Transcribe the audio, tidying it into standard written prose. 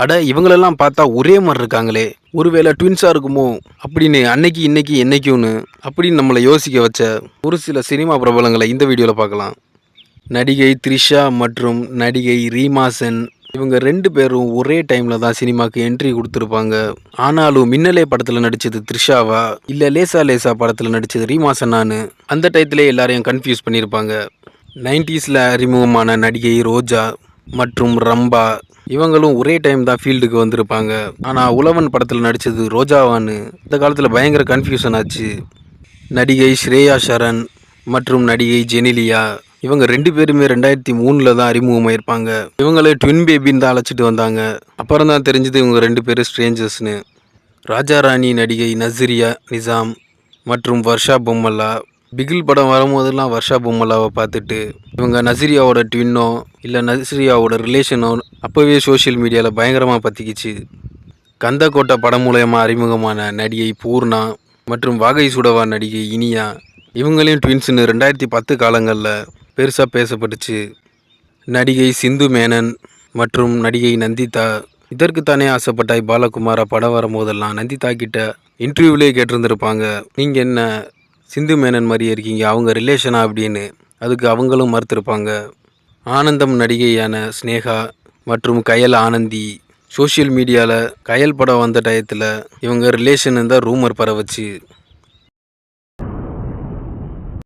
அட இவங்களெல்லாம் பார்த்தா ஒரே மாரி இருக்காங்களே! ஒருவேளை ட்வின்ஸா இருக்குமோ? அப்படின்னு அன்னைக்கு, இன்னைக்கு, என்னைக்கும்னு அப்படின்னு நம்மள யோசிக்க வச்ச ஒரு சில சினிமா பிரபலங்கள இந்த வீடியோல பார்க்கலாம். நடிகை த்ரிஷா மற்றும் நடிகை ரீமா சென் இவங்க 2 பேரும் ஒரே டைம்ல தான் சினிமாக்கு என்ட்ரி குடுத்துருப்பாங்க. ஆனாலும் மின்னலே படத்துல நடிச்சது த்ரிஷாவா? இல்ல லேசா லேசா படத்துல நடிச்சது ரீமா சென்னான்னு அந்த டயத்திலே எல்லாரையும் கன்ஃப்யூஸ் பண்ணியிருப்பாங்க. 90ஸ்ல அறிமுகமான நடிகை ரோஜா மற்றும் ரம்பா இவங்களும் ஒரே டைம் தான் ஃபீல்டுக்கு வந்திருப்பாங்க. ஆனா உழவன் படத்துல நடிச்சது ரோஜாவான்னு இந்த காலத்துல பயங்கர கன்ஃப்யூஷன் ஆச்சு. நடிகை ஸ்ரேயா சரண் மற்றும் நடிகை ஜெனிலியா இவங்க 2 பேருமே 2003ல தான் அறிமுகமாயிருப்பாங்க. இவங்களே ட்வின் பேபின்னு தான் அழைச்சிட்டு வந்தாங்க. அப்புறம் தான் தெரிஞ்சது இவங்க 2 பேரும் ஸ்ட்ரேஞ்சர்ஸ்னு. ராஜா ராணி நடிகை நஸ்ரியா நிசாம் மற்றும் வர்ஷா பொம்மல்லா பிகில் படம் வரும்போதெல்லாம் வர்ஷா பொம்மல்லாவை பார்த்துட்டு இவங்க நஸ்ரியாவோட ட்வின்னோ இல்லை நஸ்ரியாவோட ரிலேஷனோ அப்போவே சோஷியல் மீடியாவில் பயங்கரமாக பற்றிக்கிச்சு. கந்தக்கோட்டை படம் மூலயமா அறிமுகமான நடிகை பூர்ணா மற்றும் வாகை சுடவா நடிகை இனியா இவங்களையும் ட்வின்ஸ்னு 2010 காலங்களில் பெருசாக பேசப்பட்டுச்சு. நடிகை சிந்து மேனன் மற்றும் நடிகை நந்திதா இதற்குத்தானே ஆசைப்பட்டாய் பாலகுமாரா படம் வரும்போதெல்லாம் நந்திதா கிட்ட இன்டர்வியூலே கேட்டிருந்துருப்பாங்க, நீங்கள் என்ன சிந்து மேனன் மாதிரியே இருக்கீங்க, அவங்க ரிலேஷனா அப்படின்னு. அதுக்கு அவங்களும் மறுத்திருப்பாங்க. ஆனந்தம் நடிகையான ஸ்னேகா மற்றும் கயல் ஆனந்தி சோஷியல் மீடியாவில் கயல் படம் வந்த டயத்தில் இவங்க ரிலேஷன் தான் ரூமர் பரவச்சு.